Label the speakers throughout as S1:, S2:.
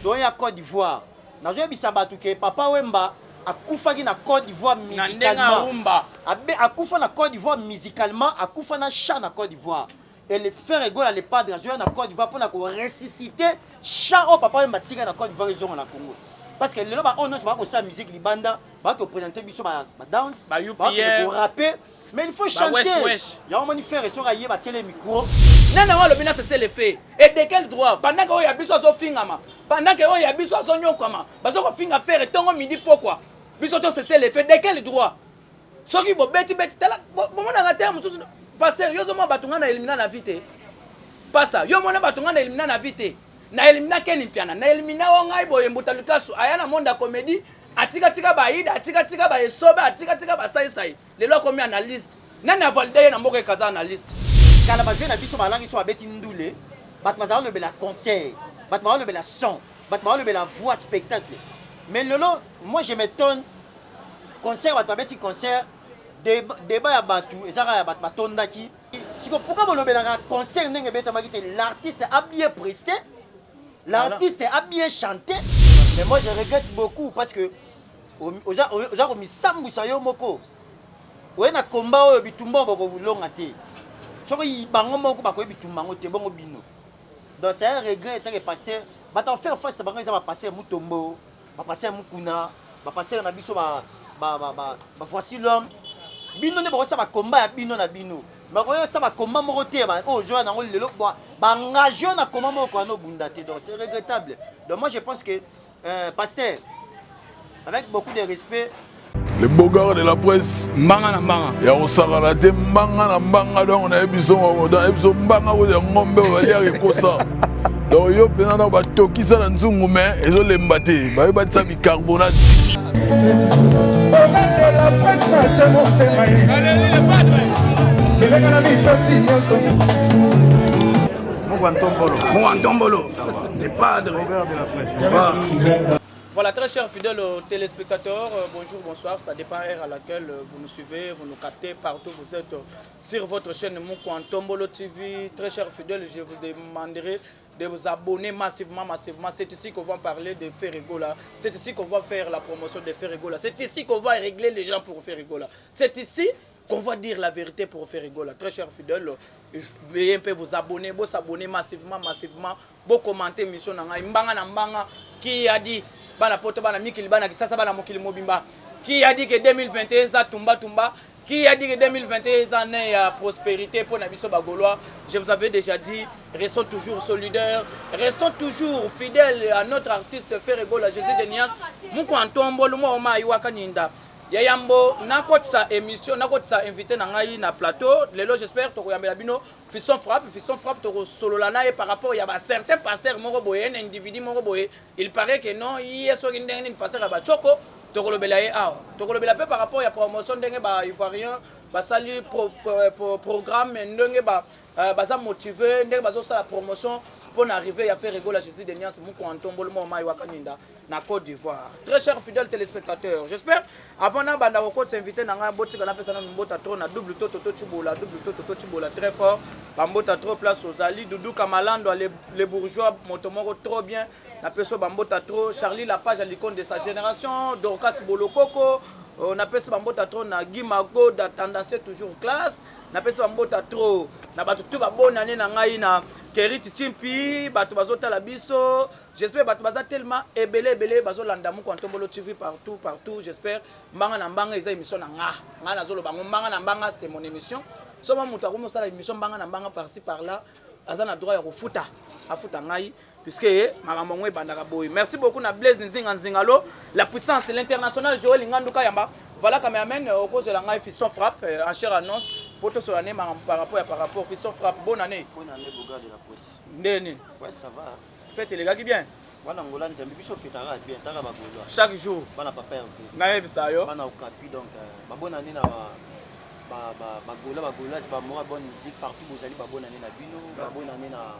S1: toya Côte d'Ivoire nazo bisabatu ke Papa Wemba akufaki na Côte d'Ivoire musicalement akufa na Côte d'Ivoire musicalement akufa na chant na Côte d'Ivoire et le frère Ego les padres nazo na Côte d'Ivoire pour ressusciter chant au Papa Wemba tika na Côte d'Ivoire ils ont na Congo parce que lelo ba on va ko sa musique libanda ba ko présenter biso ba danse ba ko rapper mais il faut chanter ya on manifère sur aye ba télé micro
S2: nana wa lobina c'est le fait et de quel droit pendant que oya biso zo fingama pendant que oya biso zo nyokama bazo ko finga faire tongo midi pourquoi biso to c'est le fait de quel droit soki bo beti tala bo mona ngate mususu pasteur yo zo mo batunga na elimina na vite pasteur yo mona batunga na elimina na vite na elimina keni mpiana na elimina wangai boye mbuta lukasu ayana monda comédie atika baida atika ba esoba atika ba sai lelo komi analyste nana valide na mboka kaza analyste
S1: kala ba vena biso balangi so abeti ndule bat mazalo le bela concert bat mazalo le bela son bat mazalo le bela voix spectacle mais lolo moi je m'étonne concert bat abeti concert débat ya batu ezaka ya bat matondaki siko pourquoi bo lobela concert ndenge beta makite l'artiste a bien presté l'artiste a bien chanté mais moi je regrette beaucoup parce que oza ko misambusa yo moko oyena komba oyo bitumba boko bulonga te soki bango moko bakoyi bitumba ngo te bongo bino donc c'est un regret tant que pasteur bata faire face bango za ba pasteur mutombo ba pasteur mukuna ba pasteur na biso ba voici l'homme bino ne bako sa ba komba ya bino na bino bakoyo sa ba komba moko te ba o joa na ngo lelo ba engagé na komba moko na bunda te donc c'est regrettable donc moi je pense que pasteur avec beaucoup de respect
S3: les beaux gars de la presse
S2: mbanga na mbanga
S3: ya osakana te mbanga na mbanga donc on a besoin dans episode mbanga o de ngombe o ya rekosa donc yo pena na ba tokisa na nzungu mais ezo lemba te ba ba tsa bicarbonate
S4: la presse na chamo te mai le padre venga na mi fascinazo
S2: Mouantombolo, les padres
S4: de la presse.
S2: Voilà, très chers fidèles téléspectateurs, bonjour, bonsoir. Ça dépend de l'heure à laquelle vous nous suivez, vous nous captez partout. Vous êtes sur votre chaîne Mouantombolo TV. Très chers fidèles, je vous demanderai de vous abonner massivement. C'est ici qu'on va parler de Ferregola. C'est ici qu'on va faire la promotion de Ferregola. C'est ici qu'on va régler les gens pour Ferregola. C'est ici qu'on va dire la vérité pour Ferregola. Très chers fidèles, veuillez un peu vous abonner, vous s'abonner massivement, vous commenter mission Mbanga Mbanga qui a dit bana poto bana mikili bana kisasa bana mokili mobimba qui a dit que 2021 ça tumba qui a dit que 2021 ça année à prospérité pour Nabiso Bagolois. Je vous avais déjà dit, restons toujours solidaires, restons toujours fidèles à notre artiste Ferregola Jésus de Nias. Mouko Antombo le mo ma iwaka ninda. Yayambo nakotsa émission nakotsa invité na ngai na plateau lelo j'espère to koyambela bino fisson frappe to solo lana et par rapport ya ba certains pasteurs moko boye un individu moko boye il paraît que non yeso ndenge ni pasteur ba choko to kolobela ye awa to kolobela pe par rapport ya promotion ndenge ba ivoirien ba sali programme ndenge ba baza motivé ndenge bazo sala promotion pour arriver à faire Ferregola Jésus de Nias Mouko Antombo le moment Wakaninda na Côte d'Ivoire. Très chers fidèles téléspectateurs, j'espère avant na banda ko t'inviter na nga boti kana pesa na mbota trop na double toto chibola très fort bambota trop place aux Ali Doudou Kamalando les bourgeois motomoko trop bien na peso bambota trop Charlie la page à l'icône de sa génération Dorcas Bolokoko on appelle ça bambota trop na Guy Mago da tendance toujours classe na peso bambota trop na batu tout ba bonne année na ngai na Keriti Chimpi, batu bazota la biso. J'espère batu baza tellement ebele bazo landa Mouko Antombolo TV partout. J'espère mbanga na mbanga eza émission na nga. Nga na zolo bango mbanga na mbanga c'est mon émission. Soma mutu akomo sala émission mbanga na mbanga par-ci par-là. Azana droit ya kofuta. Afuta ngai puisque makambo ngwe bandaka boy. Merci beaucoup na Blaise Nzingalo, la puissance l'international Joël Nganduka Yamba. Voilà quand même au cause de la ngai fiston frappe en chère annonce pour toute l'année par rapport fiston frappe bonne année
S1: Boga de la presse.
S2: Ndeni.
S1: Ouais ça va.
S2: Faites les gars qui bien.
S1: Voilà Angola nzambi biso fetara bien tara bagolo.
S2: Chaque jour.
S1: Bana papa RP.
S2: Naye bisayo.
S1: Bana okapi donc bonne année na bagola c'est pas moi bonne musique partout vous allez bonne année na bino bonne année na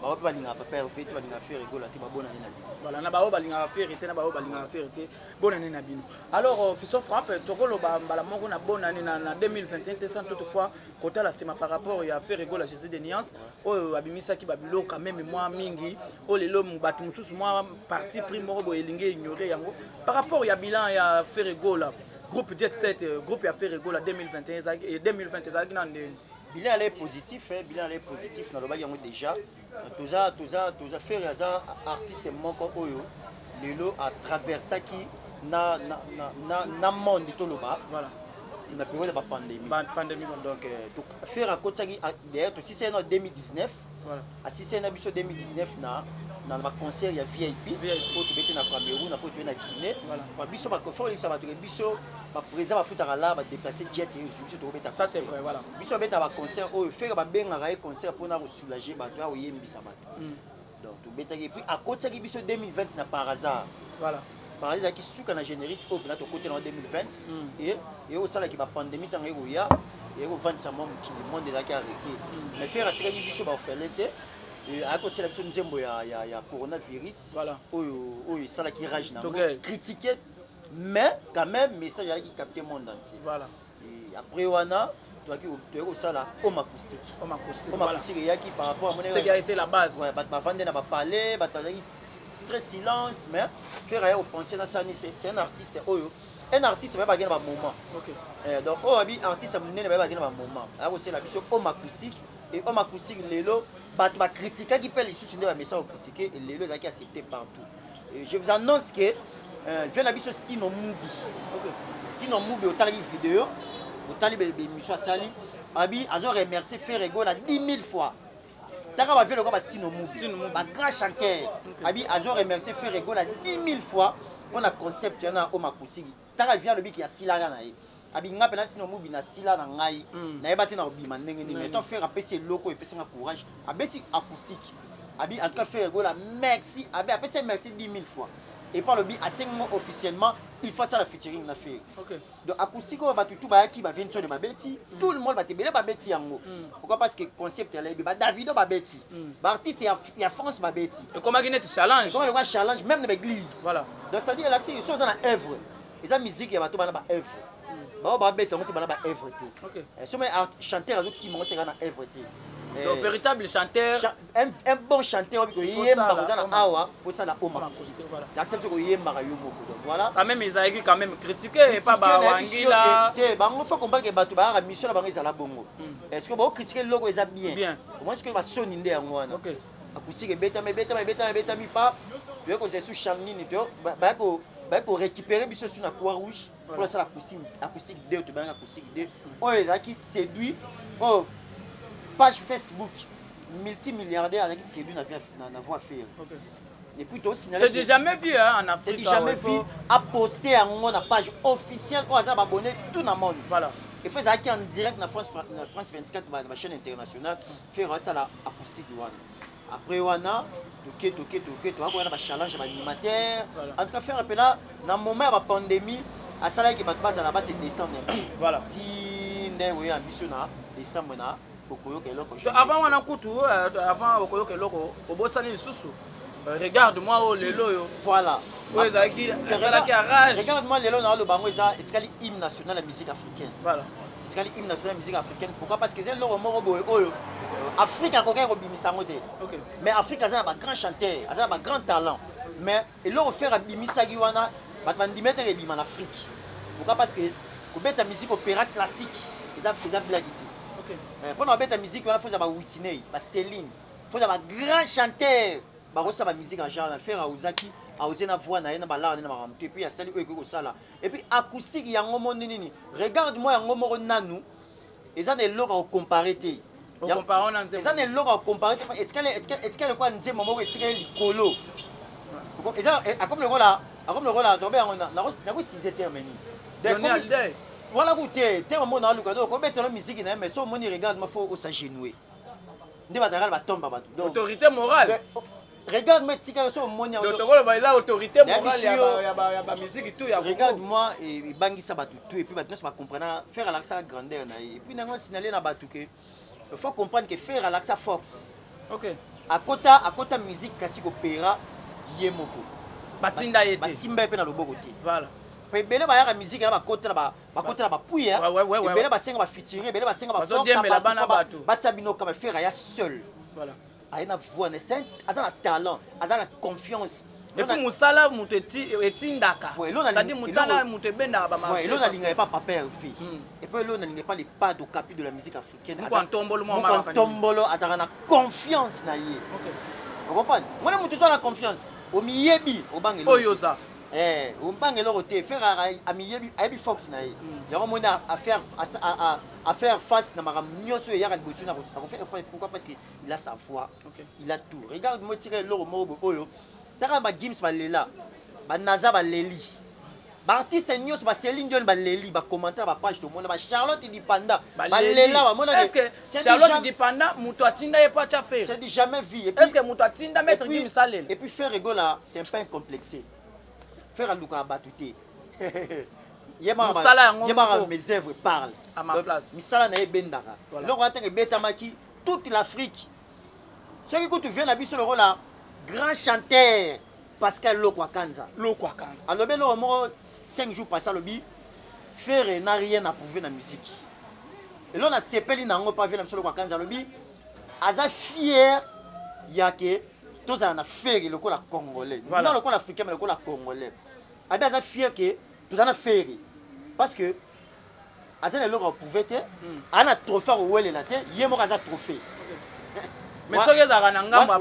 S1: baope balingaka papa Hervé te balingaka faire rigola te babona nini na bino.
S2: Voilà, na bao balingaka faire te na bao balingaka faire te bonane na bino. Alors Fiso Frappe tokoloba mbala moko na bonane na 2021 te sans toutefois côté la sema par rapport ya faire rigola Jésus de Niance oyo abimisaki babilo quand même moi mingi o lelo mbatu mususu moi parti pris moko bo elinge ignorer yango par rapport ya bilan ya faire rigola groupe Jet Set groupe ya faire rigola 2021 et 2020 ezalaki na ndeni.
S1: Bilan allait positif, bilan allait positif dans le bas yango déjà. Toza faire aza artiste moko oyo lelo à travers ça qui na monde to loba.
S2: Voilà.
S1: Il a période de pandémie.
S2: Pandémie
S1: donc faire à côté ça d'ailleurs si c'est en 2019.
S2: Voilà.
S1: Si c'est en 2019 na ma concert il y a VIP pour te mettre na Cameroun pour te mettre na Guinée. Voilà. Biso ba confort ça va te biso ba président ba futara là ba déplacer jet et biso to mettre.
S2: Ça c'est vrai voilà.
S1: Biso mettre ba concert oyo faire ba benga ra concert pour na soulager ba to oyembisa ba. Donc to mettre et puis à côté ça biso 2020 na par hasard.
S2: Voilà.
S1: Par exemple qui suka na générique au na to côté en 2020 et au sala qui ba pandémie tant ya et au 20 ça monde qui le monde déjà qui arrêté. Mais faire attirer biso ba faire à cause de la nzembo ya coronavirus
S2: voilà
S1: oyo ça là qui rage na critiquer mais quand même message qui capter monde entier
S2: voilà
S1: et après wana toi qui ça là homme acoustique il y a qui par rapport à mon
S2: c'est qui a été la base
S1: ouais ba vendre na ba parler ba très silence mais faire rien au penser dans ça c'est un artiste oyo un artiste même pas gagner ba moment OK donc abi artiste munene ba gagner ba moment à cause la biso homme acoustique et homme acoustique lelo ba critiquer qui peut les sous des messages critiquer et lelo ça qui accepté partout et je vous annonce que vient la biso Stino Mubi OK Stino Mubi au tali vidéo au tali be mission sali abi azo remercier faire rigola 10 000 fois taka ba vient le ba Stino Mubi ba grand chanteur abi azo remercier faire rigola 10 000 fois on a concept yana homme acoustique taka vient le bi qui a silaga na abi nga pena sino mubi na sila na ngai na yebati na obima ndenge ni mais to faire apesi loko epesi nga courage abeti acoustique abi en tout cas faire gola merci abi apesi merci 10 000 fois et par le bi à 5 mois officiellement il faut ça la featuring na faire
S2: OK
S1: donc acoustique on va tout ba ki ba vient de babeti tout le monde va te bele babeti yango pourquoi parce que concept ya ba Davido babeti ba artiste ya France babeti
S2: et comment qu'il est challenge
S1: comment le challenge même dans l'église
S2: voilà
S1: donc c'est à dire l'accès ils sont dans la œuvre et ça musique ya ba to ba na œuvre ba bête on bana ba œuvre te
S2: OK
S1: so mais chanteur azo ki mo c'est na œuvre te
S2: donc véritable chanteur
S1: un bon chanteur ko yemba ko na awa faut ça la oma voilà j'accepte ko yemba ka yo moko donc voilà
S2: quand même ils a quand même critiqué pas ba wangila
S1: te bango faut comprendre que batu ba mission na bango ezala bongo est-ce que ba critiquer le logo eza bien comment est-ce que ba soni nde yango wana
S2: OK
S1: acoustique beta mi pas yo ko c'est sous chamnini to ba ko récupérer biso sur la croix rouge pour la acoustique 2 to banga acoustique 2 oyo ezaki séduit oh page Facebook multimilliardaire qui séduit na voix faire
S2: OK
S1: et puis toi signaler
S2: c'est déjà jamais vu hein en Afrique
S1: c'est jamais vu à poster en na page officielle pour les abonnés tout le monde
S2: voilà
S1: et puis ça qui en direct na France 24 ma chaîne internationale faire ça la acoustique one après wana toke to wana ba challenge ba animateur en tout cas faire appel là na moment ya pandémie à ça là qui bat base à la base c'est détendre
S2: voilà
S1: si ndé oui ambition na décembre na bokoyoka eloko
S2: avant wana kutu avant bokoyoka eloko obosani lisusu regarde-moi oh lelo yo
S1: voilà
S2: ouais ça qui arrache
S1: regarde-moi lelo na le bango eza etikali hymne national de musique africaine
S2: voilà
S1: etikali hymne national de musique africaine pourquoi parce que c'est loro moko boyo oyo Afrique a koka robimisa ngote
S2: OK
S1: mais Afrique a ba grand chanteur a ba grand talent mais eloko faire abimisa gi wana bat bandimete rebima en Afrique pourquoi parce que ko beta musique opéra classique eza blague
S2: OK
S1: pour na beta musique wana faut ba Whitney ba Céline faut ba grand chanteur ba rosa ba musique en genre faire a Ozaki a osena voix na yena ba la na ba et puis ya sali ko sala et puis acoustique yango monini regarde-moi yango moko nanu eza ne loka comparer te
S2: comparons na nzembo
S1: eza ne loka comparer te etikale kwa nzembo moko etikale likolo eza comme le rôle tomber na ko utiliser terme ni voilà goûter terme mona luka donc ko betela musique na mais so moni regarde ma faut s'agenouer nde bataka ba tomba batu donc
S2: autorité morale
S1: regarde-moi tika so moni
S2: d'autres ba eza autorité morale ya ba musique tout ya
S1: regarde-moi et bangisa batu tout et puis batu ça comprendre faire l'accent à grandeur na et puis nango signaler na batu que il faut comprendre que faire l'accent Fox
S2: OK
S1: akota musique kasi opéra ye moko
S2: batinda yete
S1: basimba pe na loboko te
S2: voilà
S1: pe bele ba ya musique na bakota na bapuya bele basenga ba featuring bele basenga ba force batsa binoka ba faire ya seul
S2: voilà
S1: aina voix ne saint atana talent atana confiance
S2: et puis musala muto etindaka c'est-à-dire mutala muto benda ba marché
S1: ouais l'on n'a pas papa fille et puis l'on n'a pas les pas de capi de la musique africaine tombolo azana confiance na ye
S2: OK
S1: vous comprenez moi muto na confiance au miyebi au bangelo
S2: oyoza
S1: au bangelo roté faire a miyebi a fox na ye ya ko mona à faire face na mara nyoso ya ka bosu na ko faire face pourquoi parce que il a sa voix il a tout regarde moi tirer l'oro mobo oyo taka ba Gims ba lela ba Naza ba leli ba artiste nyos ba Céline Dion ba leli ba commentaire ba page to mona ba Charlotte Dipanda ba lela ba mona
S2: est-ce que Charlotte Dipanda muto atinda ye pas cha faire
S1: c'est jamais vu
S2: est-ce que muto atinda mettre Gims salel
S1: et puis faire rigola c'est un peu incomplexé faire aluka batuté yema mes œuvres parlent
S2: à ma place
S1: misala na ebendaka loko atenge betamaki toute l'Afrique ce qui tu viens na biso le rôle là grand chanteur Pascal Lokwakanza. Alors ben là 5 jours passé lobi faire n'a rien à prouver dans la musique. Et là on a sepeli na ngo pas vu na Lokwakanza lobi aza fier yake tous en a faire le ko la congolais. Non le ko l'africain mais le ko la congolais. Abi aza fier que tous en a faire parce que aza le ko prouver te ana trophée au wele la te yemo aza trophée.
S2: Mais ce que ça a ngamba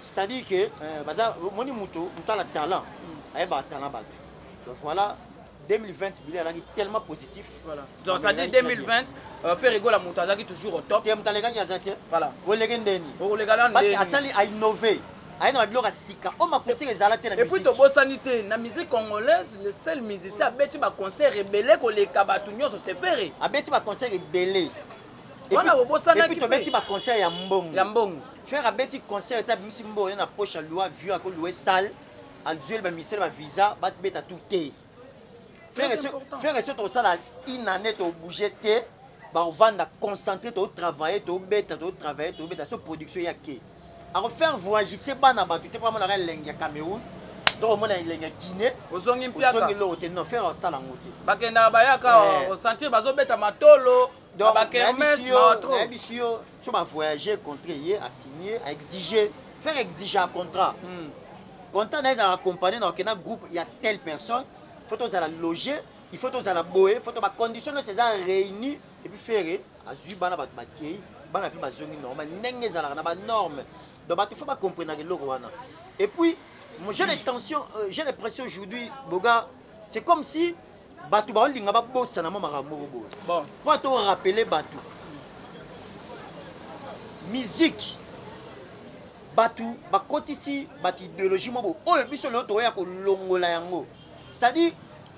S1: c'est-à-dire que moni muto la talent ayeba talent ba donc voilà 2020 il est tellement positif
S2: voilà donc ça dit 2020 faire rigoler la muto azaki toujours au top
S1: et mutaleka ki azaki
S2: voilà
S1: o legendeni parce que asali a innover aina biloko sika o makusi ezala te na musique
S2: et puis to bosanité na musique congolaise le seul musicien abeti ba concert rebelle ko le kabatu nyoso se faire
S1: abeti ba concert rebelle
S2: et
S1: puis tu beti ba concert ya mbongo faire a beti concert ta bimisi mbongo na poche à loi vu à ko louer salle à duel ba misel ba visa ba beta tout té faire ce to ça une année to bouger té ba vendre concentrer to travailler to beta so production ya ke a refaire voyager c'est bana ba tout pas la lenga Cameroun donc on a lenga Guinée
S2: ozongi mpiaka
S1: ozongi lo te non faire ça la ngote
S2: bakenda bayaka au sentir bazo beta matolo
S1: donc ambitieux sur ma voyager contrayer à signer à exiger faire exiger un contrat contrat dans la compagnie dans un groupe il y a telle personne faut tous à la loger il faut tous à la boer faut ma condition de ces réunis et puis faire azui bana ba bakei bana pi bazongi normal ndenge za na ba norme donc ba tu faut pas comprendre que loko wana et puis j'ai l'intention j'ai l'impression aujourd'hui boga c'est comme si batu ba linga ba bossa na mama ramoro bo
S2: bon
S1: pour te rappeler batu musique batu ba kotisi batu idéologie mo bo oyo biso lo to ya ko longola yango c'est-à-dire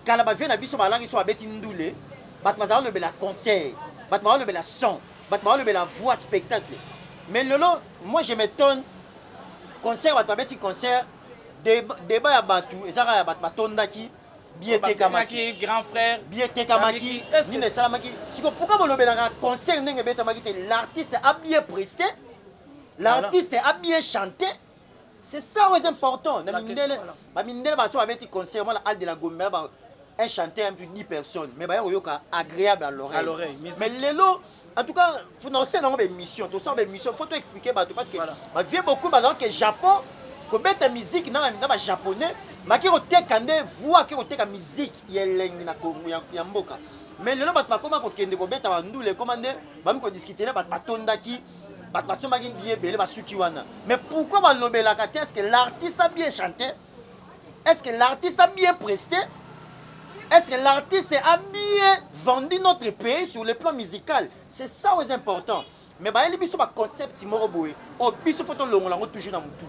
S1: kala ba vient na biso balangi so abeti ndule batu bazalo le bela concert batu bazalo le bela son batu bazalo le bela voix spectacle mais lolo moi je m'étonne concert batu abeti concert débat ya batu ezaka ya batu batondaki Biete Kamaki,
S2: grand frère.
S1: Biete Kamaki, Nine Salamaki. Si pourquoi vous l'avez un concert n'engagé Biete Kamaki, l'artiste a bien presté, l'artiste a bien chanté. C'est ça qui est important. Ma mindele va soit avec un concert, moi la de la gomme, un chanteur un peu 10 personnes, mais bah yoka agréable à l'oreille. Mais lelo, en tout cas, faut non c'est non émission, tout ça émission, faut tout expliquer parce que ma vie beaucoup par exemple que Japon, que bête musique na japonais. Maki oteka nde voix ki oteka musique yelengi na ya mboka mais lelo bat bakoma ko kende ko beta bandule komande bam ko discuter na bat batondaki bat basomaki bien belé basuki wana mais pourquoi ba lobela ka est-ce que l'artiste a bien chanté est-ce que l'artiste a bien presté est-ce que l'artiste a bien vendu notre pays sur le plan musical c'est ça qui est important mais ba biso ba concept moko boye o biso photo longola ngo toujours na mutu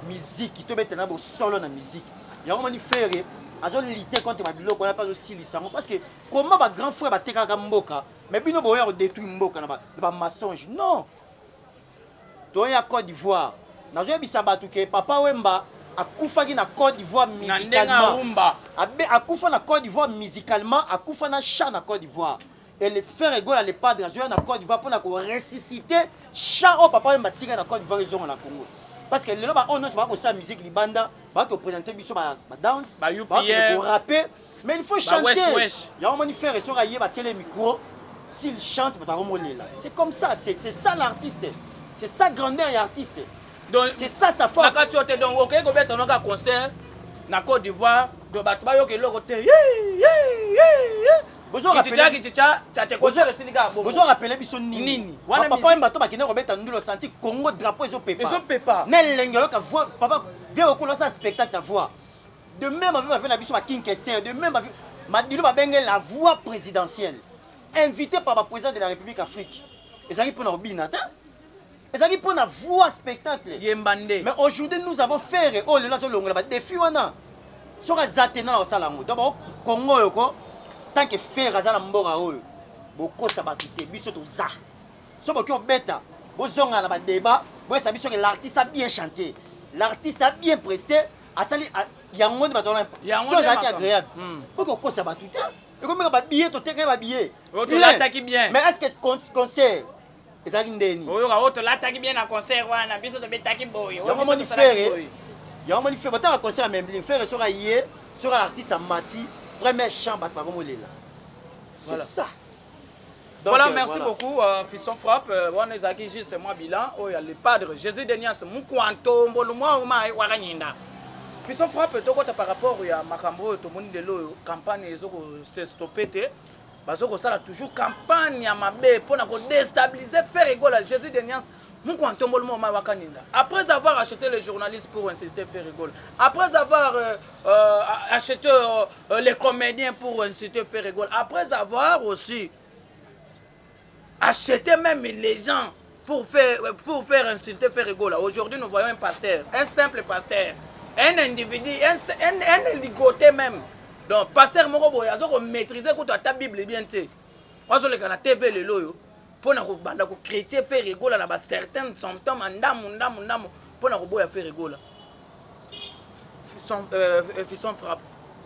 S1: musique qui te met na bo solo na musique ya ko mani faire azo lutter contre ma biloko na pas aussi lisango parce que comment ba grand frère ba tekaka mboka mais bino boya ko détruire mboka na ba mensonge non to ya Côte d'Ivoire nazo yebisa batu ke papa Wemba akufaki na Côte d'Ivoire musicalement akufa na Côte d'Ivoire musicalement akufa na chant na Côte d'Ivoire et le faire égaux à les padres jouer en Côte d'Ivoire pour ressusciter chant au papa matika na Côte d'Ivoire ils ont la Congo parce que les là on ne va pas ça musique libanda va te présenter biso ma danse va te rapper mais il faut chanter il y a un manifère sur aïe va tirer le micro s'il chante va remonter là c'est comme ça c'est ça l'artiste c'est ça grandeur et artiste donc c'est ça sa force
S2: quand tu es donc OK go mettre un concert na Côte d'Ivoire de batba yo ke lo côté
S1: Bozo rappelé biso nini papa mbato bakine ko beta ndulo senti Congo drapeau ezo pepa nelenge yo ka voix papa vient au couleur ça spectacle à voix de même avec la biso King Kester de même avec Madilo ba bengue la voix présidentielle invité par le président de la République Afrique ezali pour na obinata ezali pour na voix spectacle
S2: yembande
S1: mais aujourd'hui nous avons fait oh le là longola ba défi wana soka zatena na sala ngo donc Congo yoko tant que faire azala mboka oyo bokosa batute biso toza so boki obeta bozonga na ba débat boyesa biso que l'artiste a bien chanté l'artiste a bien presté asali yango de batona so zaki agréable pour kosa batute et comme ba billet to teke ba billet
S2: to l'attaque bien
S1: mais est-ce que concert ezaki ndeni
S2: oyo ka to l'attaque bien na concert wana biso to betaki boyo
S1: yango moni faire yango moni faire bota concert même faire sera hier sera l'artiste Mati premier chant bat pas comme là. C'est ça.
S2: Donc, voilà, merci beaucoup, Fisson Frappe. On est aquí juste moi bilan. Oh, il y a le padre Jésus Denias, mon quanto, mon moi, Waranyinda. Fisson Frappe, tout par rapport à Makambo, tout le monde de l'eau, campagne, ils ont se stoppé. Parce que ça a toujours campagne à ma baie pour déstabiliser, faire rigolo à Jésus Denias. Après avoir acheté les journalistes pour inciter faire rigoler, après avoir acheté les comédiens pour inciter faire rigoler, après avoir aussi acheté même les gens pour faire inciter faire rigoler. Aujourd'hui, nous voyons un pasteur, un simple pasteur, un individu, un ligoté même. Donc, pasteur Morobo, il a maîtrisé ta Bible bien. On a la TV, le loyo. Pour nous chrétien faire rigoler dans certains symptômes ndam pour nous boya faire rigoler fiston frappe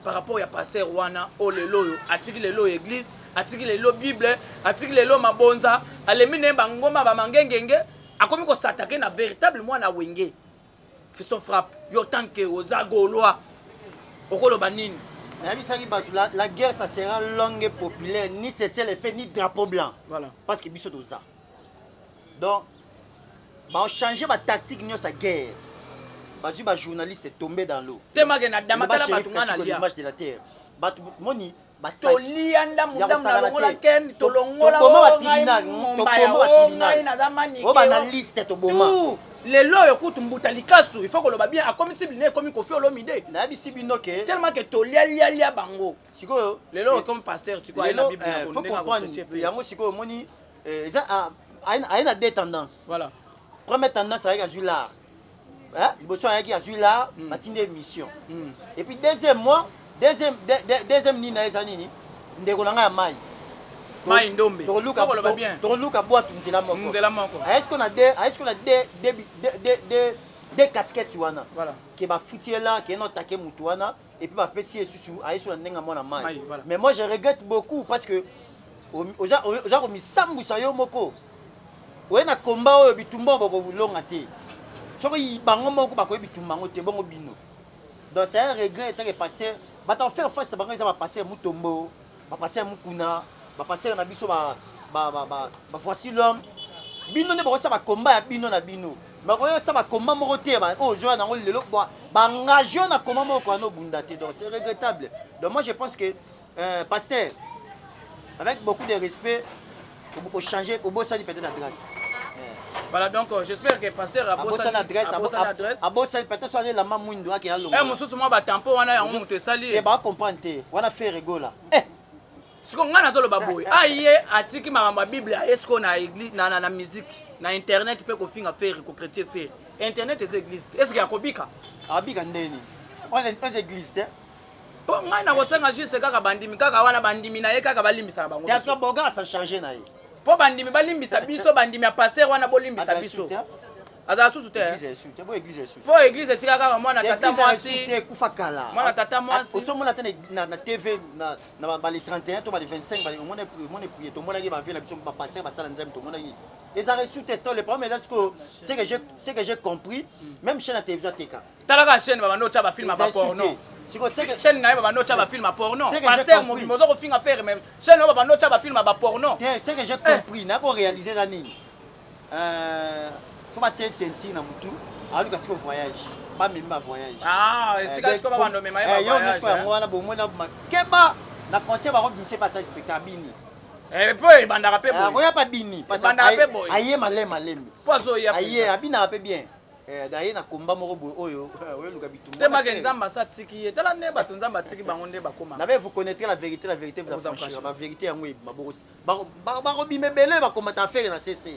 S2: par rapport à passer wana o lelo atiki lelo église atiki lelo bible atiki lelo mabonza alemine bangoma ba mangengenge akomi ko s'attaquer na véritable moi na wenge fiston frappe yo tant que ozagolwa okolo banini.
S1: La guerre, ça sera longue et populaire, ni cessez-le-feu, ni drapeau blanc.
S2: Voilà.
S1: Parce que biso ça. Donc, on change ma tactique de la guerre. Parce que les journalistes sont tombés dans l'eau.
S2: L'image de
S1: la terre. Moni,
S2: les lois écoutent Mbutalikasu, il faut que le bien a comme si bien comme Kofi Olomide. Tellement que tolia bango.
S1: Siko
S2: les lois comme pasteur, siko la Bible
S1: faut comprendre. Yango siko moni a une deux tendances.
S2: Voilà.
S1: Première tendance avec Azular. Hein? Il bosse avec Azular, matinée émission. Et puis deuxième nina ezanini ndekolanga ya mai.
S2: Mai ndombe.
S1: Toluka boîte nzela moko. Est-ce qu'on a des casquettes wana? Voilà. Qui va foutre là, qui est notre taquet mutuana et puis va pesi sous aïe sur la nenga mona mai. Mais moi je regrette beaucoup parce que oza ko misambu sayo moko. Oye na combat oyo bitumba boko bulonga te. Soko yibango moko bako bitumba ngote bongo bino. Donc c'est un regret tant que pasteur va t'en faire face à bango ça va passer mutombo, va passer mukuna. Va passer na biso ba voici l'homme bino ne ba ça va combat bino na bino mais ko ça va combat moko te ba o joa na ngol lelo ba engagé na combat moko na bundate donc c'est regrettable. Donc moi je pense que pasteur avec beaucoup de respect pour changer pour bosser peut-être la grâce.
S2: Voilà donc j'espère que pasteur a bossé l'adresse
S1: a bossé peut-être soit la maman mwindo qui a longo
S2: mususu mo ba tampon wana ya mutu sali
S1: et ba comprendre te wana faire rigola
S2: ce qu'on a dans le baboy aïe atiki ma Bible est-ce qu'on a église na musique na internet peut ko finga faire ko chrétien faire internet et église est-ce qu'il y a kobika
S1: abika ndeni on est église te
S2: bon nga na bosenga juste kaka bandimi kaka wana bandimi na ye kaka balimbisa bango
S1: parce que boga ça changer na ye
S2: po bandimi balimbisa biso bandimi ya pasteur wana bolimbisa biso azala susu te
S1: église sous te bo église sous
S2: fo église etika kaka mwana tata mwasi
S1: te kufa kala
S2: mwana tata mwasi
S1: osomona te na TV na ba les 31 to ba les 25 ba on prier to mona ki ba vient la biso ba passer ba sala nzambe to mona ki les arrêts sous test le problème est c'est que j'ai compris même chaîne la télévision teka
S2: talaka chaîne ba bando cha ba film ba porno
S1: siko c'est que
S2: chaîne na ba bando cha ba film ba porno pasteur mo bimozo ko finga faire même chaîne ba bando cha ba film ba porno
S1: c'est que j'ai compris na ko réaliser la nini faut pas tirer tenti na mutu alors que c'est voyage pas même pas voyage
S2: etika siko ba bando mema ba voyage
S1: yo ngo wana bo mona keba na concert ba robe c'est pas ça spectacle bini
S2: po ebandaka pe boy
S1: oya pa bini parce que aye malem
S2: pozo ya
S1: aye abina pe bien d'ailleurs na komba moko boy oyo oyo luka bitumba
S2: te maka nzamba sa tiki ye tala ne bato nzamba tiki bango nde bakoma
S1: na be vous connaîtrez la vérité vous affranchira la vérité yango maboko ba robime belé ba komata affaire na CC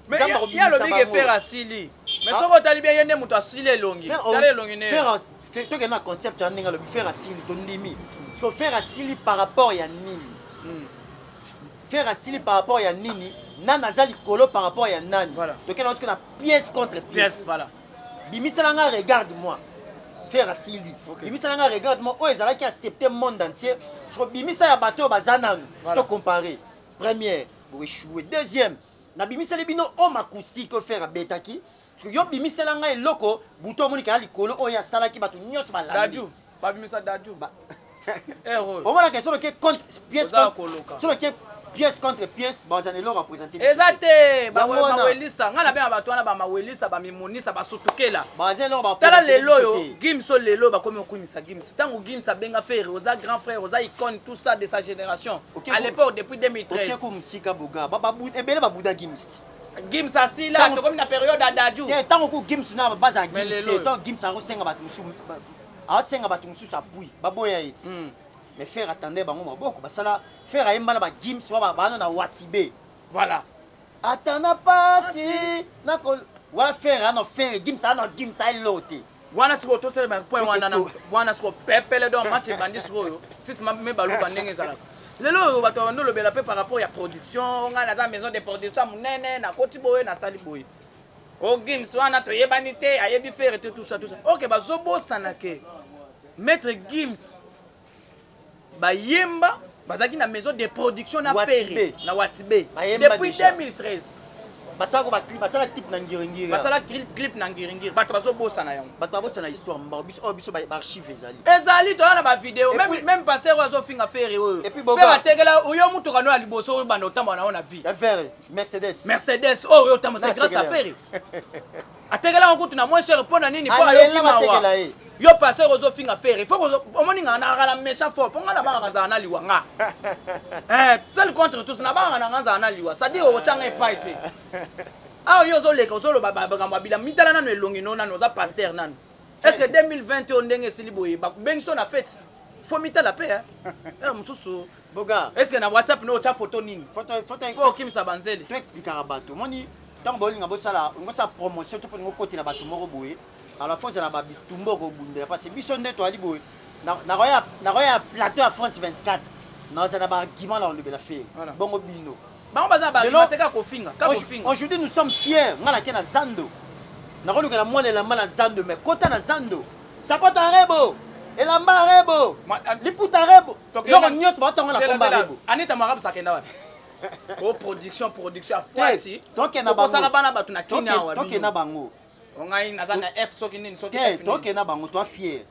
S2: mais il y a le big faire asili mais soko tali bien yende muto asili elongi tala elongi ne
S1: faire to na concept ndinga le faire asili to ndimi parce que faire asili par rapport ya nini faire asili par rapport ya nini nana azali kolo par rapport ya nani donc on a pièce contre pièce
S2: voilà
S1: bimisalanga regarde-moi faire asili bimisalanga regarde-moi oh ezala qui accepter monde entier sur bimisa ya bateau bazananu to comparer première pour échouer deuxième na bimisala bino homme acoustique faire betaki parce que yo bimisalanga eloko buto moni kala likolo oh ya salaki bato nyos balandi
S2: daju ba bimisa daju
S1: héros on va la question que contre pièce sur lequel pièce contre pièce bazanelo représenter
S2: ezate ba mawelisa ngala bien bato wana ba mawelisa ba mimonisa ba sotukela
S1: bazelo ba
S2: tala lelo yo gimso lelo ba komi okumisa gims tango gims abenga frère oza grand frère oza icône tout ça de sa génération à l'époque depuis 2013
S1: OK ko musika boga ba ebele ba buda gims
S2: gims asila to komi na période adaju
S1: tango ko gims na baza gims to gims a rosenga bato musu a senga bato musu sa bui baboya iti mais faire attendre bango maboko basala faire ayemba na ba gims wa ba na watibe
S2: voilà
S1: atana pasi na ko wala faire ana faire gims ay lote
S2: wana siko totel ma point wana siko pepele do match bandi siko yo sis me balu bandenge zala lelo bato bando lobela pe par rapport ya production nga na za maison de production munene na koti boye na sali boye o gims wana to yebani te ayebi faire tout ça OK bazobo sanake maître gims bayemba bazaki na maison de production na Ferry na Watibe depuis 2013
S1: basako ba clip basala type na ngiringira
S2: basala clip na ngiringira bato bazobosa na yango
S1: bato babosa na histoire mbabiso biso ba archive
S2: ezali to na ba vidéo même pasteur wazo finga Ferry oyo faire ategela uyo mutu kano ali boso oyo banda otamba na ona vie
S1: Ferry Mercedes
S2: oyo otamba c'est grâce à Ferry ategela ngo tuna moins cher pona nini po ayo kimawa yo pasteur ozo finga Ferry il faut que omoninga na kala méchant fort ponga na banga za na liwanga seul contre tous na banga na za na liwa ça dit o changa epaite ah yo zo leka zo lo baba ngamba bila mitala nano elongi nona no za pasteur nano est-ce que 2020 on ndenge siliboye ba bengiso na fête faut mitala pe mususu
S1: boga
S2: est-ce que na WhatsApp no cha photo nini
S1: photo
S2: ko kimisa banzeli
S1: to expliquer bato moni tant bolinga bosala ngosa promotion to ngo côté na bato moko boye à la fois na ba bitumbo ko bundela parce que biso nde to ali boye na roya plateau à France 24 na za na ba argument la on le faire bongo bino
S2: bango baza ba mateka ko finga
S1: aujourd'hui nous sommes fiers ngala ke na Zando na ko lukela mole la mala Zando mais kota na Zando sapato arebo elamba arebo liputa arebo loko nyos ba tonga na komba arebo
S2: Anita Marabu sakenda wapi o production afwati
S1: donc na bango
S2: sala bana batu na kina wa
S1: donc na bango
S2: ongai na zana F soki nini soki
S1: F donc na bango toi fier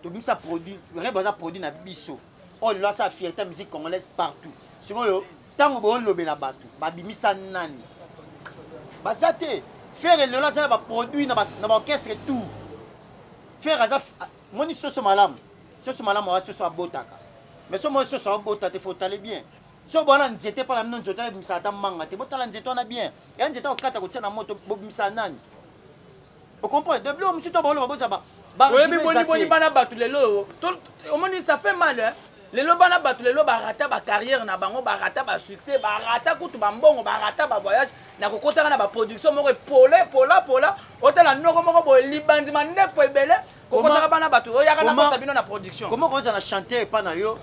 S1: to bimisa produit rebo za produit na biso on là ça fierté musique congolaise partout sikoyo tango bo lobela batu babimisa nani bazate faire le là ça ba produit na ba orchestre tout faire ça moni soso malam wa soso abotaka mais so mo soso abotaka te faut aller bien so bona nzete pa na mino nzete na bimisa ta manga te botala nzete na bien ya nzete okata ko tia na moto bobimisa nani on comprend de bleu monsieur to ba lo ba
S2: oui boni bana batu lelo omoni ça fait mal hein lelo bana batu lelo barata ba carrière na bango barata ba succès barata kutu ba mbongo barata ba voyage na kokotaka na ba production moko pola otala noko moko bo libandi manefo ebele kokotaka bana batu oyaka na kosa bino na production
S1: comment on a chanter pas na yo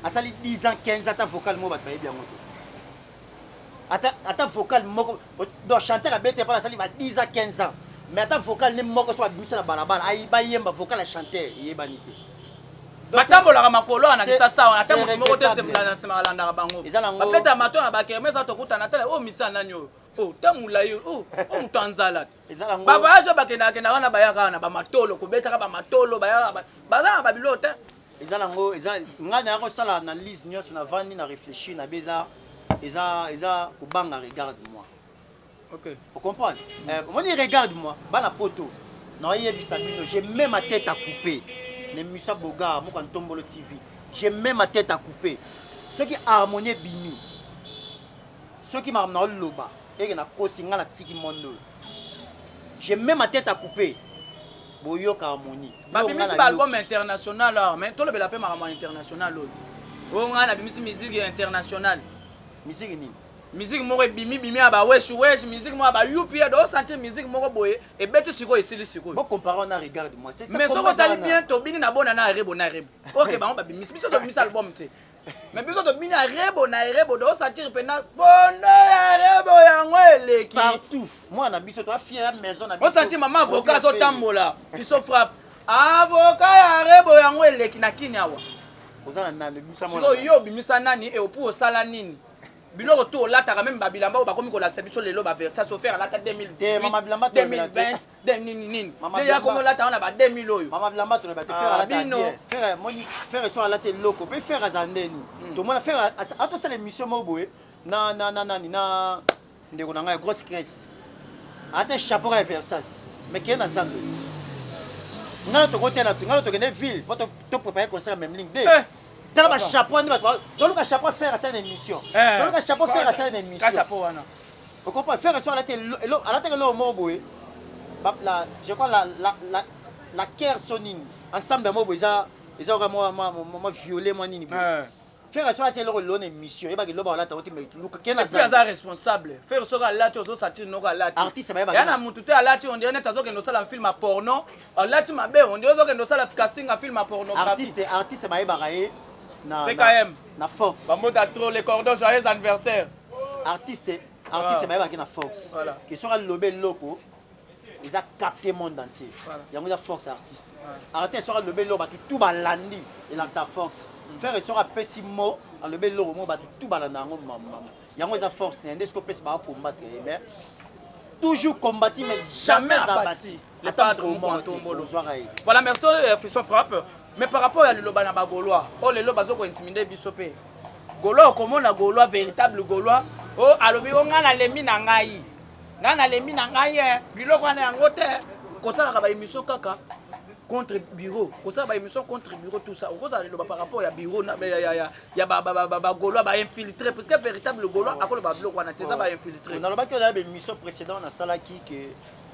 S1: asali 10 ans 15 ans ta vocal mo batu yebi yango ata vocal moko donc chanteur abeti pas la sali va 10 à 15 ans mais ata vocal ne moko so abimisa na balabala ayiba yemba vocal la chanteur yebani te
S2: matambolaka makolo ana kisasa on ata moto moko te semblana semalandaka bango bapeta mato na bakeme sa tokutana tala o misa nani oyo oh tamulayo oh mutanzala bavaje bakendaka na wana bayaka na bamatolo kobetaka bamatolo bayaka bazanga babilota
S1: ezalango eza ngana yako sala analyse nyonso na vandi na réfléchir na beza eza kobanga regarde moi.
S2: OK.
S1: Vous comprenez? Moi ni regarde moi, bana poto. Na yebisa bino, j'ai même ma tête à couper. Ne Musa Boga, mo kan Tombolo TV. J'ai même ma tête à couper. Ceux qui harmonie bimi. Ceux qui m'ont loba et na kosinga na tiki mondo. J'ai même ma tête à couper. Boyoka harmonie.
S2: Ba bimisi ba album international là, mais to le bela pe marama international l'autre. O ngana bimisi musique internationale.
S1: Musique ni.
S2: Musique moko bimi aba wesh musique moko aba youpi do sentir musique moko boye et betu siko esili siko.
S1: Bon comparer on a regarde moi, c'est ça.
S2: Mais so ko sali bien to bini na bona na rebo na rebo. OK ba on ba bimisi biso to bimisi album te. Mais biso to bini na rebo do sentir pena bona ya rebo yango eleki
S1: partout. Moi na biso to fier maison na
S2: biso. On sentir maman avocat so tambola, biso frappe. Avocat ya rebo yango eleki na kinyawa.
S1: Ozana na bimisa
S2: mo. So yo bimisa nani et opu osala nini? Biloko to lataka même babilamba o bakomi ko lakisa biso lelo ba versa so faire lata 2018 2020 2000 le ya komo lata on a ba 2000 oyo
S1: mama bilamba to ba te faire lata faire moni faire so lata loko pe faire azandeni to mona faire ato sala émission mo boye na ndeko na ngai grosse crèche ate chapeau à versas mais qui est na zando ngalo to côté na ngalo to kene ville pour to préparer concert même ligne 2 dans le chapeau, dans le chapeau faire à cette émission. Dans le chapeau faire à cette émission. Vous comprenez? Faire ça à la télé, à la télé, je crois la Care Soning ensemble de moi, ils ont vraiment violé mon nini. Faire ça à la télé, l'on émission. Il va que l'on a la télé, mais qui
S2: est responsable? Faire ça à la télé, aux sortir nos gars là.
S1: Artiste,
S2: il y a un moutou à la télé, on dirait que nous sommes un film à porno. Là tu m'as bien, on dirait que nous sommes un casting à film à porno.
S1: Artiste, c'est bagaille.
S2: PKM
S1: na Fox
S2: bamoda trop les cordons joyeux anniversaire
S1: artiste ba na Fox
S2: voilà
S1: qui sera lobé loco ils a capté monde entier yango ya Fox artiste sera lobé loco tout balandi et là ça Fox faire sera pessimo en lobé loco mo ba tout balanda yango ya Fox n'est ce que peut pas combattre mais toujours combattu mais jamais abattu
S2: le padre Tombolo. Voilà merci Fisson frappe. Mais par rapport à l'Iloba na Gaulois, oh les lobes bazoko intimider bisopé. Gaulois comment na Gaulois véritable Gaulois, oh alobi on ngana lemi na ngai. Ngana lemi na ngai biloko na yango te. Kosala ka ba émission kaka contre bureau. Kosala ba émission contre bureau tout ça. On cause l'Iloba par rapport à bureau na ya ba Gaulois ba infiltré parce que véritable Gaulois akolo ba biloko na teza ba infiltré.
S1: On a loba que la émission précédente na sala qui que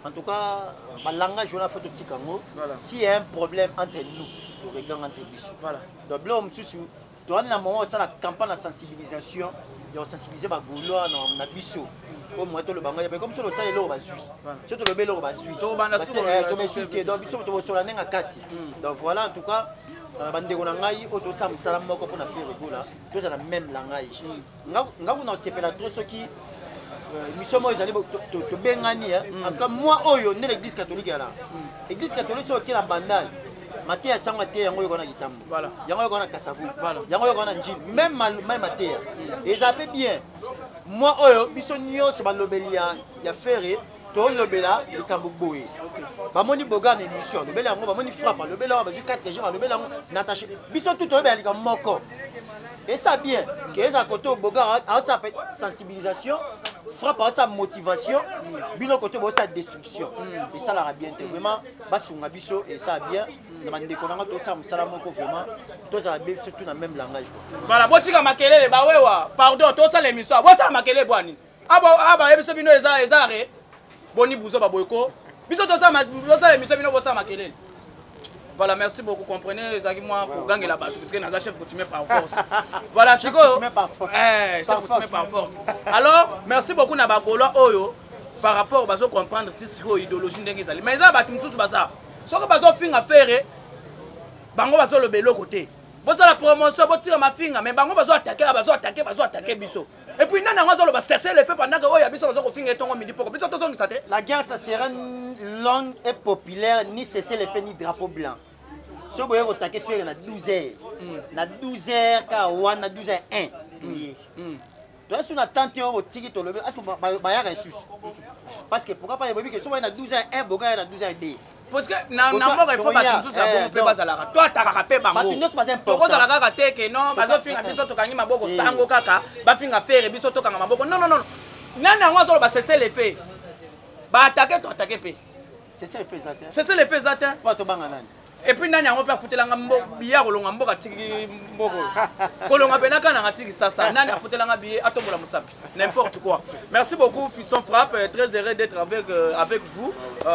S1: en tout cas le langage on a fait tout tikango. S'il y a un problème entre nous voilà. Donc là, on a un moment où ça la campagne de sensibilisation, de sensibiliser les Gaulois dans la biso. Comme moi, tout le bangage, comme ça, le salé l'eau va suivre. Surtout le bélo va suivre. Donc, biso, tu vas sur la nenga kati. Donc voilà, en tout cas, bande konangai, auto sam salam moko pour na faire rigola. Tous ont le même langage. Nga vous n'en sepela trop ceux qui mission moi ils allaient te bengani. En tout cas, moi, oyo, né l'église catholique là. L'église catholique c'est qui la bandale. Matéa sanga te yango yoko na kitambo voilà yango yoko na kasavu voilà yango yoko na njili même matéa et ça fait bien moi oyo biso nyonso balobelia ya ferre to lobela likambo boye bamoni boga na émission lobela yango bamoni frappe lobela ba 4 jours lobela yango nattaché biso tout lobela likambo moko et ça bien que ça côté boga a ça fait sensibilisation frappe à sa motivation bino côté bo sa destruction et ça la bien vraiment basunga biso et ça bien demande qu'on a tout ça msalamoko vraiment tout ça bien surtout dans le même langage
S2: voilà botika makelele ba wewa pardon tout ça l'émission bo ça makelele bwani aba ebiso bino ezare boni buzo ba boyko biso tout ça l'émission bino bo ça makelele. Voilà, merci beaucoup. Comprenez, Zaki, moi, pour gagner la base. Parce que nous chef coutumier par force. Voilà, c'est quoi? Chef coutumier par force. Alors, merci beaucoup, Nabagolo Oyo, par rapport à comprendre l'idéologie de l'Église. Mais ça, c'est tout ça. Ce que vous avez fait à faire, bango va le bélo côté. Vous avez la promotion, vous tirez ma finger, mais bango va attaquer biso. Et puis nana ngazolo ba cesser le fait pendant que oya biso bazo ko finga tongo midi poko biso to zongi sate.
S1: La guerre ça sera longue et populaire ni cesser le fait ni drapeau blanc. Si vous voulez attaquer faire na 12h. Na 12h ka wana 12h1. Oui. Donc si on attend que vous tiki to lever, est-ce que ba ya reçu? Parce que pourquoi pas que si on est na 12h1 boga na 12h2.
S2: Parce que na moko il faut ba tout ça bon pe bazala. Toi ta ka bango.
S1: Ba tout c'est pas important.
S2: Toko zala kaka teke non bazo finga biso to kangi maboko sango kaka ba finga faire biso to kanga maboko. Non non non. Nana ngazolo ba cesser le fait. Ba attaquer to attaquer pe.
S1: C'est ça le fait ça.
S2: C'est ça le fait ça.
S1: Pas to banga nani.
S2: Et puis nani yango pe afutelanga biya kolonga mboka tiki mboko kolonga penaka na tiki sasa nani afutelanga biye atombola musapi n'importe quoi. Merci beaucoup Puissant Frappe, très heureux d'être avec vous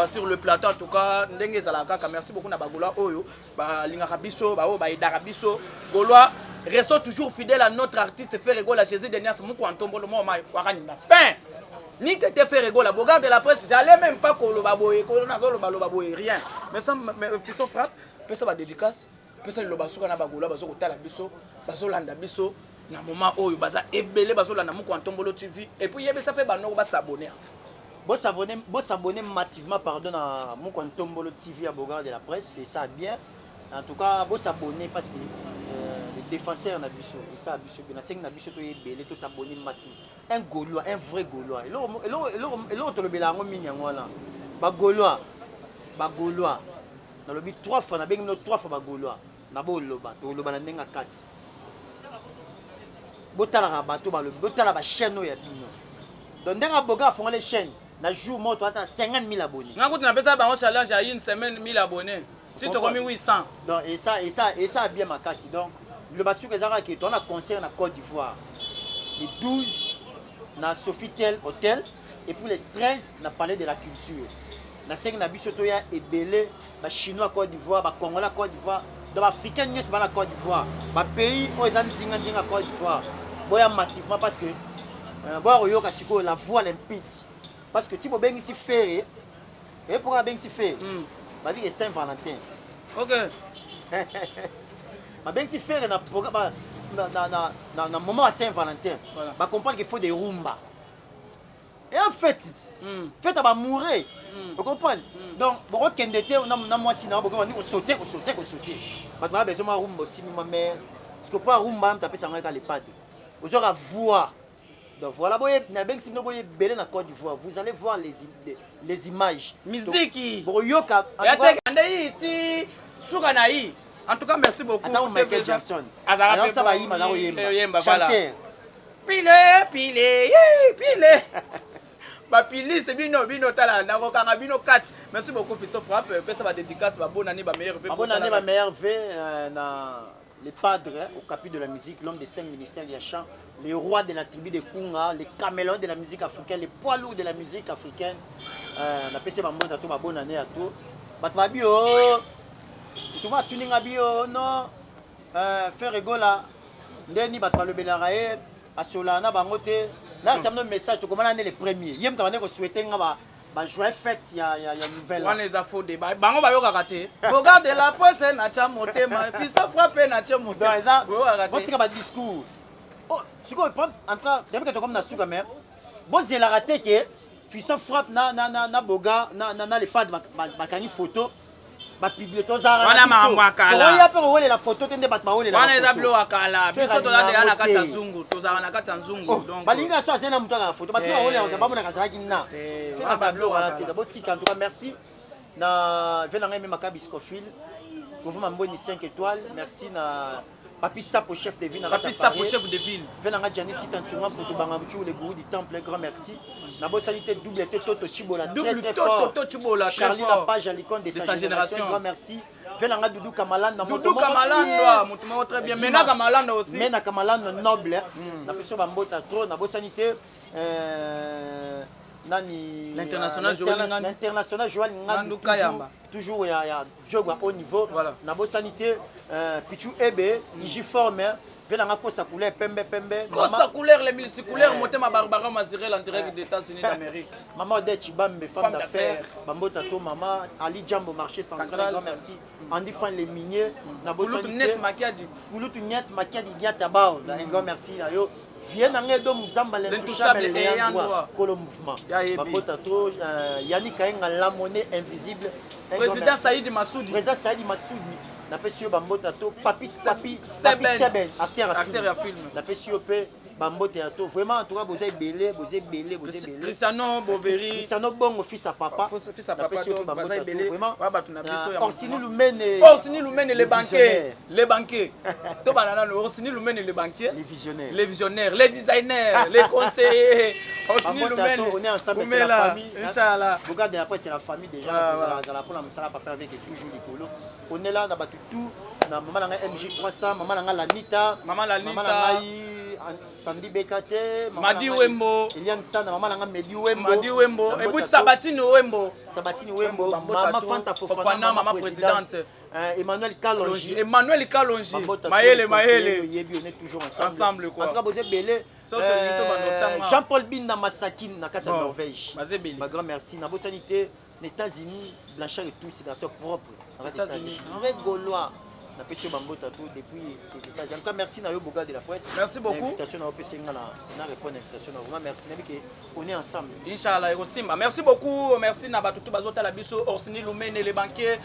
S2: sur le plateau en tout cas ndenge ezala kaka. Merci beaucoup na bagoloa oyo ba lingaka biso ba o ba idaka biso goloa. Restons toujours fidèles à notre artiste Ferrego la Jésus Denias muko antombolo mo mai wakani na fin. Ni que te fait rigoler, Bogar de la presse, j'allais même pas qu'on le baboye, qu'on a le baboye, rien. Mais ça, Puissant Frappe, personne va dédicace, personne le basso, na bagola, basso, la biso, basso, landa biso, na moment où il baza ébélé, basso, landa mou, Tombolo TV, et puis il y a ça fait bano, va s'abonner.
S1: Bon s'abonner massivement, pardon, à mon Tombolo TV à Bogar de la presse, c'est ça bien. En tout cas, bon s'abonner parce que les défenseurs na biso, et ça biso, na cinq na biso to ébélé, to s'abonner massivement. Un Gaulois, un vrai Gaulois. Et l'autre le bélango minyango là. Ba Gaulois. Dans le but 3 fois, na bengi no 3 fois ba Gaulois. Na bo loba, to loba na ndenga 4. Botala ka bato ba lobi, botala ba chaîne ya bino. Donc ndenga boga font les chaînes. Na jour mo to ata 50 000 abonnés.
S2: Nga kuti na pesa ba challenge à une semaine 1000 abonnés. Si tu as 800.
S1: Donc et ça bien ma casse. Donc le basu que zara qui on a concert na Côte d'Ivoire. Les 12 na Sofitel Hotel et puis les 13 na Palais de la Culture. Na 5 na bisoto ya ebélé ba chinois Côte d'Ivoire, ba congolais Côte d'Ivoire, donc africain nyos ba na Côte d'Ivoire. Ba pays o ezan zinga Côte d'Ivoire. Boya massivement parce que boya oyoka siko la voix limpide. Parce que tipo bengi si faire et pour bengi si faire. Ma vie est Saint-Valentin.
S2: OK.
S1: Ma bengi si faire na programme dans moment à Saint-Valentin, voilà. Bah comprendre qu'il faut des rumba. Et en fait, fait à mourir. Vous comprenez? Donc, bon, quand était, on a moi si on sauter. Parce que besoin de rumba aussi, ma mère. Parce que pas rumba, on tape ça avec les pattes. Vous aurez voix. Donc voilà, vous allez voir la Côte d'Ivoire. Vous allez voir les images.
S2: Musique. En tout cas, merci beaucoup.
S1: Attends, Michael Jackson.
S2: Chanteur. Pile. Ba pile, c'est bino tala na kokanga bino 4. Merci beaucoup Puissant Frappe. Ça va dédicace ba bonne année ba meilleure vie.
S1: Bonne année ba meilleure vie na les padres au capitre de la musique, l'homme des 5 ministères du chant, les rois de la tribu de Kunga, les caméléons de la musique africaine, les poids lourds de la musique africaine. Na pese ba bonne année à tout. Batma bio tu vas tuning bio non faire rigola ndeni batma le belarae asolana bangote là ça me message tu comment année les premiers yem tu vas ne souhaiter nga ba joyeux fête ya nouvelle
S2: on les a faux débat bango ba yo karaté regarde la presse na cha motema Puissant Frappe na cha motema
S1: donc ça ba discours oh tu comprends en tout cas depuis que tu comme na suka mais bon c'est la raté que Puissant Frappe na boga na les pas de bakani photo ba publier to zara
S2: wana mangwa kala
S1: oya pe wole la photo tende batma wole la
S2: wana eza blo akala biso to la na kata zungu to zara na kata zungu donc
S1: balinga so azena mutu na photo batma wole on ba mona kazaki na fait ça blo wala te d'abord tika en tout cas merci na venanga même Makabi Scofield gouvernement mboni 5 étoiles merci na Papi Sapo chef de ville.
S2: Papi Sapo chef de ville.
S1: Venanga Janice Tantima pour tout Bangamchou le gourou du temple, grand merci. Nabo salité double Toto Chibola très fort.
S2: Toto Chibola
S1: Charlie la page à l'icône de sa génération, grand merci. Venanga Doudou Kamalan dans
S2: Doudou Kamalan doit très bien. Mena Kamalan aussi.
S1: Mena Kamalan noble. Na peso bambota trop nabo sanité nani l'international Joël Ngandou toujours il y a job à haut niveau na bo sanité Pichou Ebe Iji forme venanga kosa couleur pembe
S2: kosa couleur les multicouleurs motema Barbara Mazirel en direct des États-Unis d'Amérique
S1: maman de Chibambe femme d'affaires bambota to maman Ali Jambo marché central grand merci Andy Fan les miniers na bo sanité
S2: Nes Makiadi
S1: Kulutu Nyat Makiadi Diatabao un grand merci là yo Viens en aide Muzamba l'intouchable ayant droit. Colo mouvement. Bambota to Yannick Kaenga la monnaie invisible.
S2: Président Saïdi Massoudi.
S1: Président Saïdi Massoudi. Napesi Bambota to Papi
S2: Seben.
S1: Acteur à
S2: film.
S1: Napesi P Bambote to vraiment en tout cas vous êtes belé.
S2: Cristiano Boveri.
S1: Cristiano Bongo fils à papa.
S2: Fils à papa to Bambota vraiment.
S1: Orsini Lumene.
S2: Orsini Lumene les banquiers. Les banquiers. To banana Orsini Lumene les banquiers. Les visionnaires, les designers, les conseillers. Orsini Lumene.
S1: On est ensemble, c'est la famille. Inchallah. Regarde après c'est la famille déjà. Vous allez prendre ça papa avec toujours les colos. On est là dans tout. Maman a MJ300, maman a Lanita,
S2: maman a
S1: Sandy Bekate,
S2: Madi Wembo,
S1: Eliane Sanda, maman a Medi Wembo,
S2: et puis Sabatini Wembo,
S1: maman Fanta Fofana, maman présidente, Emmanuel Kalonji, Maëlle, on est toujours ensemble quoi. En tout cas, vous êtes belé. Jean-Paul Binda Mastakin, Nakata Norvège. Ma grand merci. Nabo Sanité, les États-Unis, Blanchard et tout, c'est dans ce propre. Les États-Unis, vrai Gaulois. Depuis les États-Unis. En tout cas, merci Nayo Boga de la presse.
S2: Merci beaucoup.
S1: L'invitation à OPC, on a répondu à l'invitation. Merci. On est ensemble.
S2: Inch'Allah, Hiroshima. Merci beaucoup. Merci Nabatutu Bazota Labiso, Orsini Lumene, les banquiers,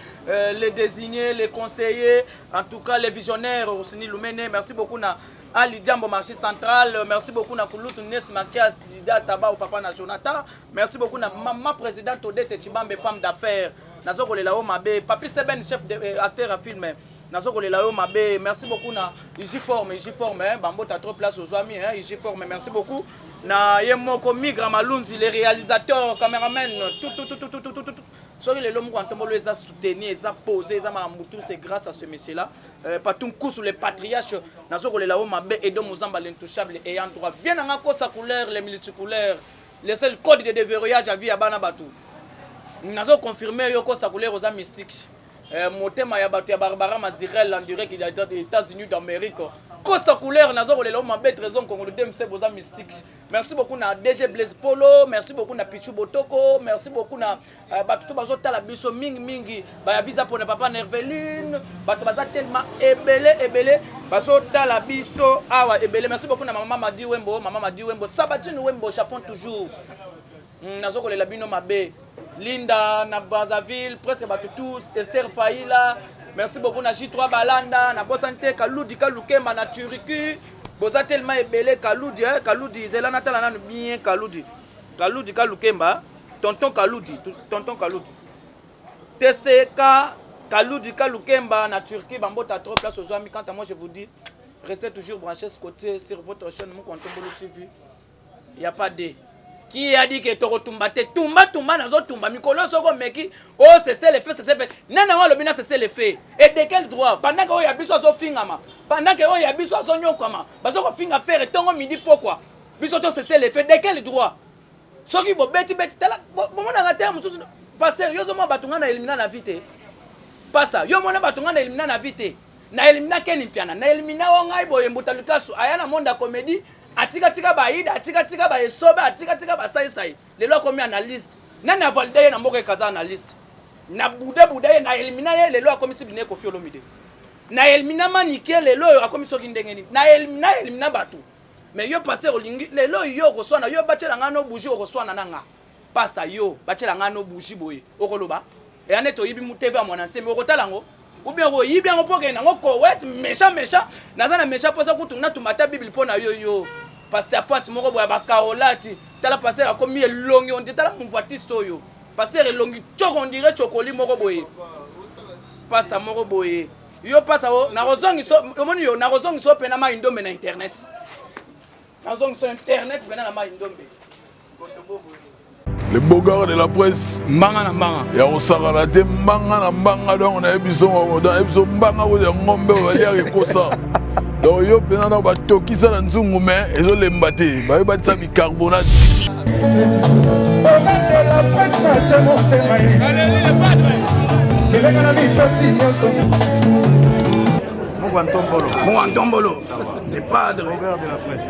S2: les désignés, les conseillers, en tout cas les visionnaires, Orsini Lumene. Merci beaucoup na Ali Diambo marché central. Merci beaucoup na Kulutu Nes Makias Dida Taba au papa na Jonathan. Merci beaucoup na maman présidente Odette Chibambe femme d'affaires. Nazoko le lao mabe. Papi Seben chef acteur à film. Merci beaucoup na Igiforme Bambo t'as trop place aux amis Igiforme merci beaucoup na Yemoko Migra Malunzi les réalisateurs caméramen tout sorry les lomo quand on les a soutenus les a posés les a mamutu c'est grâce à ce monsieur là Patum Kousu les patriarches nazoko le lao mabe et donc Muzamba l'intouchable et en droit viens en costa couleur les multicouleurs les seuls codes de déverrouillage à vie à bana batu nazo confirmer yo costa couleur aux mystiques Motema ya batu ya Barbara Mazirel en direct il a été des États-Unis d'Amérique. Costa couleur nazo le ma bête raison qu'on le DMC boza mystique. Merci beaucoup na DG Blaise Polo, merci beaucoup na Pichu Botoko, merci beaucoup na batu bazo tala biso mingi ba ya visa pour ne papa Nerveline, batu baza tellement ebele bazo tala biso awa ebele. Merci beaucoup na maman Madi Wembo, Sabatine Wembo Japon toujours. Nazo ko le labino mabe. Linda na Brazzaville, presque tous, Esther Faïla, merci beaucoup na J3 Balanda, na Bosante Kaloudi Kalukemba na Turiki, boza tellement ebele Kaloudi zela na tala na bien Kaloudi Kalukemba, tonton Kaloudi. TCK Kaloudi Kalukemba na Turquie, bambota trop place aux amis. Quant à moi je vous dis, restez toujours branchés ce côté sur votre chaîne Mukontombolo TV. Il y a pas de qui a dit que tu tumba nazo tumba mikolo soko meki oh c'est le fait nana wa lobina c'est le fait et de quel droit pendant que ya biso zo fingama pendant que ya biso zo nyokama bazo ko finga faire tongo midi pourquoi biso to c'est le fait de quel droit soki bo beti tala bomona ngata mususu pasteur yo zo mo batunga na elimina na vite pasteur yo mona batunga na elimina na vite na elimina keni piana na elimina wa ngai boye mbuta lukasu ayana monda comédie atika baida atika ba esobe atika ba sai lelo akomi analyste nani avalide na mboka kaza analyste na buda na elimina lelo akomi sibine ko fiolomide na elimina manike lelo akomi soki ndengeni na elimina batu mais yo pasteur olingi lelo yo ko swana yo bachela ngano bougie ko swana nanga pasta yo bachela ngano bougie boye okoloba et aneto yibi mu TV amona ntseme okotalango ou bien yibi ngo poke nango ko wet méchant nazana méchant posa kutuna tumata bible pona yo pasteur Fati moko boya bakaolati tala pasteur akomi elongi on dit tala mvoiti soyo pasteur elongi choko on dirait chokoli moko boye pasa moko boye yo pasa na rozongi so omoni yo na rozongi so pena ma indombe na internet na rozongi so internet pena na ma indombe
S3: les bogards de la presse
S2: mbanga na mbanga
S3: ya osakana te mbanga na mbanga donc na ebiso mbanga ko de ngombe ya ekosa donc yo pena na batokisa na nzungu mais ezolemba te bayebisa bicarbonate
S2: Mon Antombolo, le padre.
S4: Bogards de la presse.